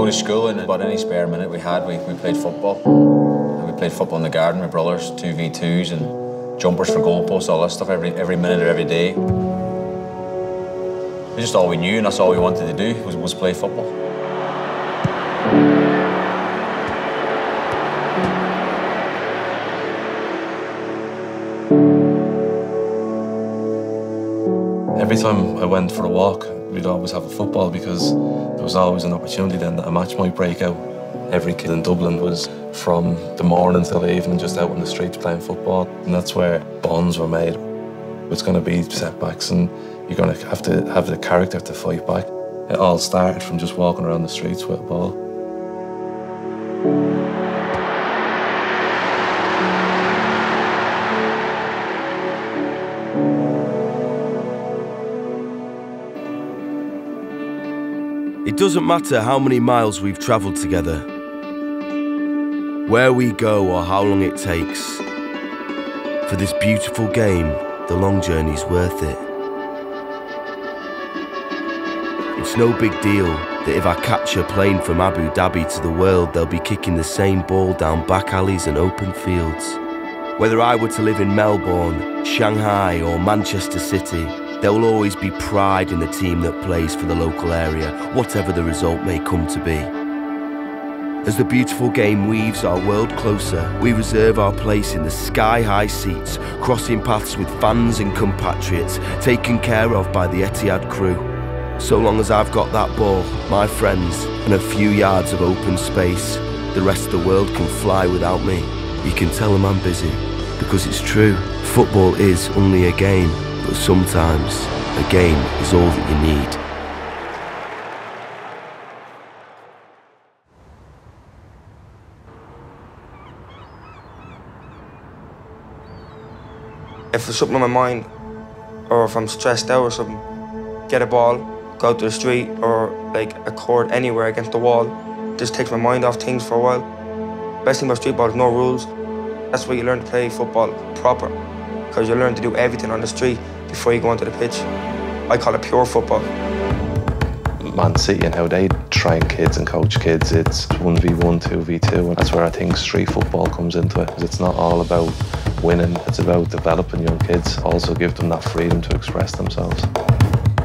to school, and about any spare minute we had, we played football. And we played football in the garden with brothers, 2v2s and jumpers for goalposts, all that stuff every minute or every day. It's just all we knew, and that's all we wanted to do was play football. Every time I went for a walk, we'd always have a football because there was always an opportunity then that a match might break out. Every kid in Dublin was from the morning till the evening just out on the streets playing football, and that's where bonds were made. It's going to be setbacks and you're going to have the character to fight back. It all started from just walking around the streets with a ball. It doesn't matter how many miles we've travelled together, where we go or how long it takes. For this beautiful game, the long journey's worth it. It's no big deal that if I catch a plane from Abu Dhabi to the world, they'll be kicking the same ball down back alleys and open fields. Whether I were to live in Melbourne, Shanghai or Manchester City, there will always be pride in the team that plays for the local area, whatever the result may come to be. As the beautiful game weaves our world closer, we reserve our place in the sky-high seats, crossing paths with fans and compatriots, taken care of by the Etihad crew. So long as I've got that ball, my friends, and a few yards of open space, the rest of the world can fly without me. You can tell them I'm busy, because it's true. Football is only a game, but sometimes a game is all that you need. If there's something on my mind, or if I'm stressed out or something, get a ball, go out to the street or like a court anywhere against the wall. Just takes my mind off things for a while. Best thing about street ball is no rules. That's where you learn to play football proper, because you learn to do everything on the street before you go onto the pitch. I call it pure football. Man City and how they train kids and coach kids, it's 1v1, 2v2, and that's where I think street football comes into it. It's not all about winning, it's about developing young kids, also give them that freedom to express themselves.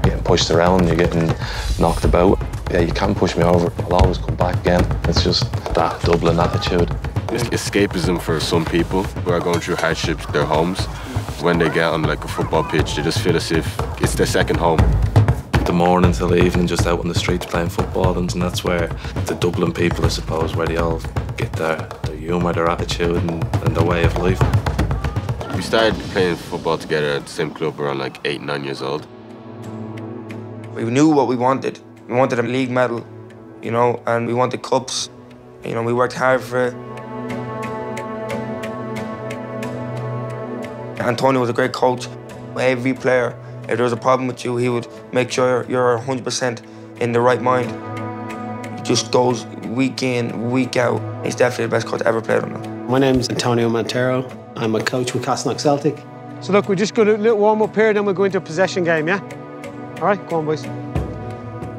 Getting pushed around, you're getting knocked about. Yeah, you can't push me over, I'll always come back again. It's just that Dublin attitude. It's escapism for some people who are going through hardships at their homes. When they get on like a football pitch, they just feel as if it's their second home. The morning till the evening just out on the streets playing football, and that's where the Dublin people, I suppose, where they all get their humour, their attitude and their way of life. We started playing football together at the same club around like 8, 9 years old. We knew what we wanted. We wanted a league medal, you know, and we wanted cups. You know, we worked hard for it. Antonio was a great coach. Every player, if there was a problem with you, he would make sure you're 100% in the right mind. He just goes week in, week out. He's definitely the best coach I ever played under. My name's Antonio Mantero. I'm a coach with Castleknock Celtic. So look, we just got a little warm-up here, then we'll go into a possession game, yeah? All right, go on, boys.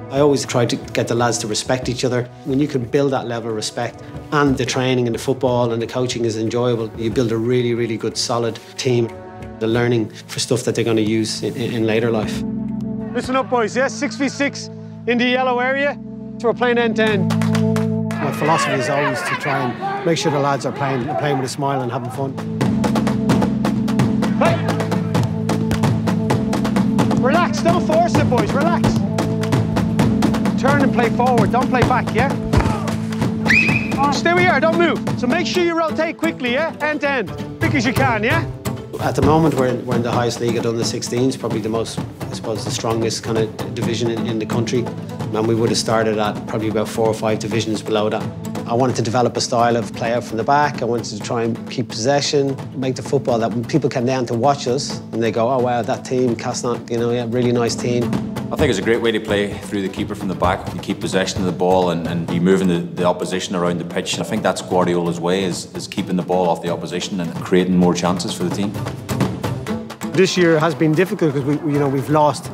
I always try to get the lads to respect each other. When you can build that level of respect and the training and the football and the coaching is enjoyable, you build a really, really good, solid team. They're learning for stuff that they're going to use in later life. Listen up, boys, yeah? 6v6 in the yellow area, so we're playing end-to-end. My philosophy is always to try and make sure the lads are playing with a smile and having fun. Hey! Relax, don't force it, boys, relax. Turn and play forward, don't play back, yeah? Stay where you are, don't move. So make sure you rotate quickly, yeah? End to end, quick as you can, yeah? At the moment, we're in the highest league at under 16s, probably the most, I suppose, the strongest kind of division in the country. And we would have started at probably about 4 or 5 divisions below that. I wanted to develop a style of play out from the back. I wanted to try and keep possession, make the football that when people come down to watch us and they go, oh wow, that team, Castleknock, you know, yeah, really nice team. I think it's a great way to play through the keeper from the back. You keep possession of the ball and you moving the opposition around the pitch. I think that's Guardiola's way, is keeping the ball off the opposition and creating more chances for the team. This year has been difficult because we've lost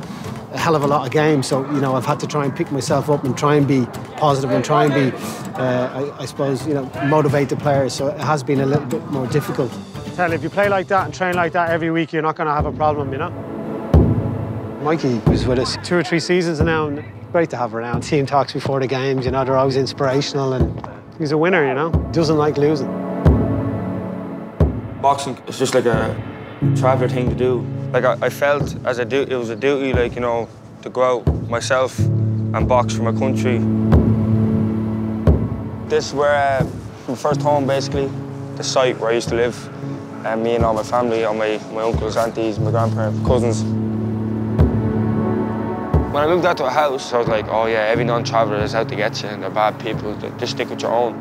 a hell of a lot of games. So, you know, I've had to try and pick myself up and try and be positive and try and be, I suppose, you know, motivate the players. So it has been a little bit more difficult. Tell you, if you play like that and train like that every week, you're not going to have a problem, you know? Mikey was with us 2 or 3 seasons now, and great to have around. Team talks before the games, you know, they're always inspirational, and he's a winner, you know? Doesn't like losing. Boxing is just like a traveller thing to do. Like I felt as it was a duty, like, you know, to go out myself and box for my country. This is where my first home, basically, the site where I used to live. And me and all my family, all my uncles, aunties, my grandparents, cousins. When I moved out to a house, I was like, oh yeah, every non-traveller is out to get you and they're bad people, just stick with your own.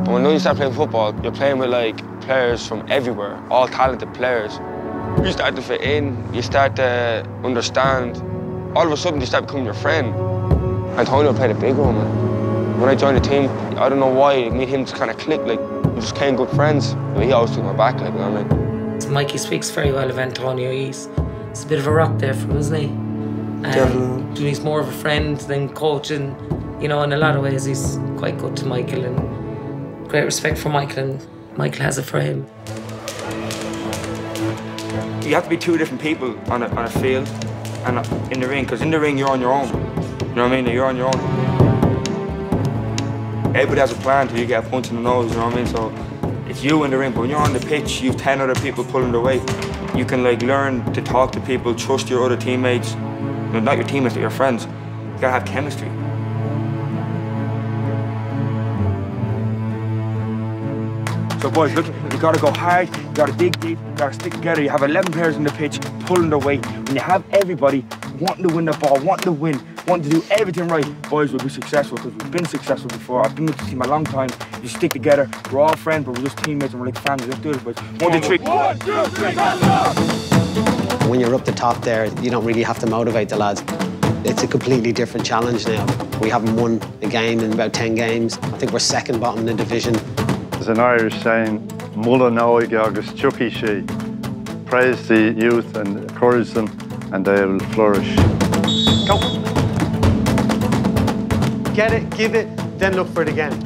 But when you start playing football, you're playing with like players from everywhere, all talented players. You start to fit in, you start to understand. All of a sudden, you start becoming your friend. Antonio played a big role, man. When I joined the team, I don't know why, me and him just kind of clicked, like, we just became good friends. He always took my back, like, you know what I mean? Mikey speaks very well of Antonio. He's a bit of a rock there for him, isn't he? Definitely. He's more of a friend than coaching. You know, in a lot of ways, he's quite good to Michael, and great respect for Michael, and Michael has it for him. You have to be 2 different people on a field and in the ring, because in the ring, you're on your own. You know what I mean? You're on your own. Everybody has a plan till you get a punch in the nose, you know what I mean? So it's you in the ring, but when you're on the pitch, you've 10 other people pulling the weight. You can like learn to talk to people, trust your other teammates. You know, not your teammates, but your friends. You gotta have chemistry. So boys, look, you gotta go hard, you gotta dig deep, you gotta stick together. You have 11 players on the pitch pulling the weight. When you have everybody wanting to win the ball, wanting to win, wanting to do everything right, boys, we'll be successful because we've been successful before. I've been with the team a long time. You stick together, we're all friends, but we're just teammates and we're like family. Let's do this, boys. 1, 2, 3. 1, 2, 3, go! When you're up the top there, you don't really have to motivate the lads. It's a completely different challenge now. We haven't won a game in about 10 games. I think we're second bottom in the division. There's an Irish saying, Mulla Noig agus Chucky She. Praise the youth and encourage them, and they will flourish. Go. Get it, give it, then look for it again.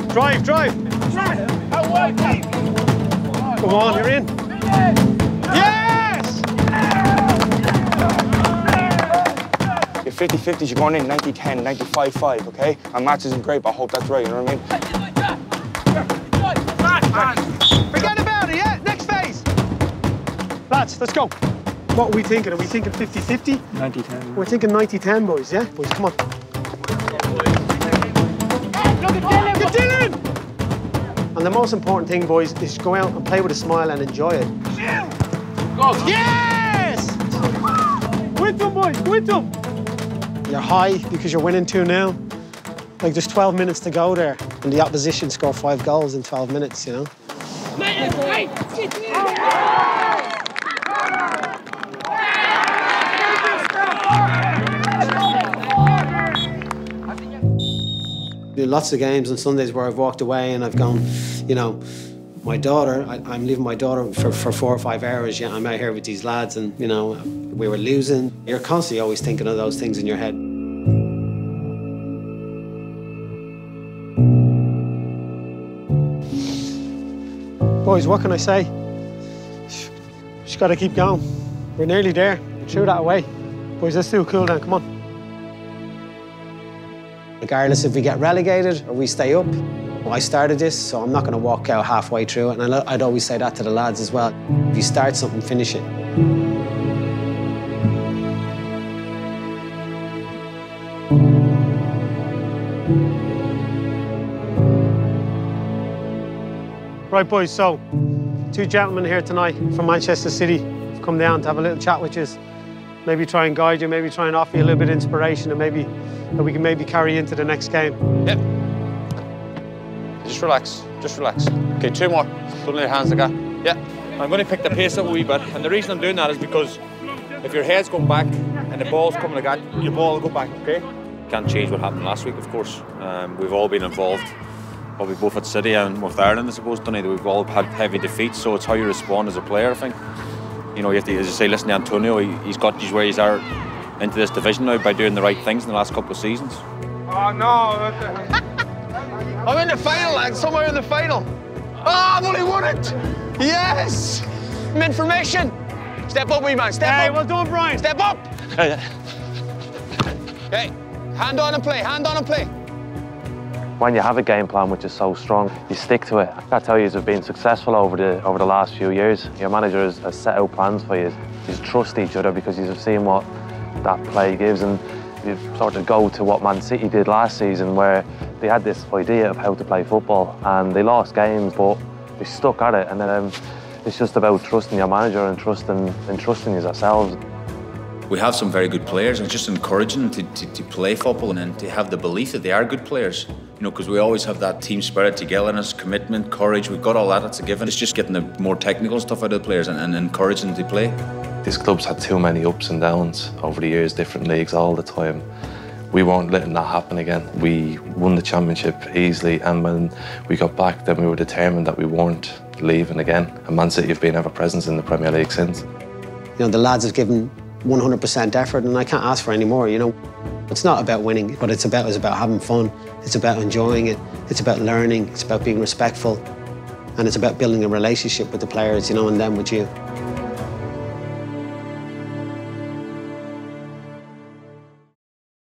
Drive, drive. Come on, you're in. Yes! You're 50-50s, you're going in 90-10, 95-5, okay? And maths isn't great, but I hope that's right, you know what I mean? Forget about it, yeah? Next phase. Lads, let's go. What are we thinking? Are we thinking 50-50? 90-10. We're thinking 90-10, boys, yeah? Boys, come on. Get Dylan! And the most important thing, boys, is go out and play with a smile and enjoy it. Yes! With them, boys, with them! You're high because you're winning 2-0. Like, there's 12 minutes to go there, and the opposition score 5 goals in 12 minutes, you know? Lots of games on Sundays where I've walked away and I've gone, you know, my daughter, I'm leaving my daughter for 4 or 5 hours, yeah, I'm out here with these lads and, you know, we were losing. You're constantly always thinking of those things in your head. Boys, what can I say? Just gotta keep going. We're nearly there. We threw that away. Boys, let's do a cool down, come on. Regardless if we get relegated or we stay up, I started this, so I'm not going to walk out halfway through it. And I'd always say that to the lads as well. If you start something, finish it. Right, boys, so 2 gentlemen here tonight from Manchester City have come down to have a little chat with you. Maybe try and guide you, maybe try and offer you a little bit of inspiration and maybe that we can maybe carry into the next game. Yep. Just relax, just relax. Okay, 2 more. Put in your hands like that. Yeah. I'm going to pick the pace up a wee bit, and the reason I'm doing that is because if your head's going back and the ball's coming like that, your ball will go back, okay? Can't change what happened last week, of course. We've all been involved, probably both at City and with Ireland, I suppose, Dunne. We've all had heavy defeats, so it's how you respond as a player, I think. You know, you have to, as you say, listen to Antonio. He's got these where he's are into this division now by doing the right things in the last couple of seasons. Oh, no. I'm in the final, lads. Somewhere in the final. Oh, I've only won it. Yes. I'm in formation. Step up, wee man. Step up. Hey, well done, Brian. Step up. Okay. Hand on and play. Hand on and play. When you have a game plan which is so strong, you stick to it. I tell you, you've been successful over the last few years. Your manager has set out plans for you. You trust each other because you've seen what that play gives, and you sort of go to what Man City did last season, where they had this idea of how to play football, and they lost games, but they stuck at it. And then it's just about trusting your manager and trusting yourselves. We have some very good players, and just encouraging them to play football and to have the belief that they are good players. You know, because we always have that team spirit, togetherness, commitment, courage. We've got all that, it's a given. It's just getting the more technical stuff out of the players and encouraging them to play. This club's had too many ups and downs over the years, different leagues all the time. We weren't letting that happen again. We won the championship easily, and when we got back, then we were determined that we weren't leaving again. And Man City have been ever present in the Premier League since. You know, the lads have given 100% effort, and I can't ask for any more, you know. It's not about winning, but it's about having fun. It's about enjoying it. It's about learning. It's about being respectful. And it's about building a relationship with the players, you know, and them with you.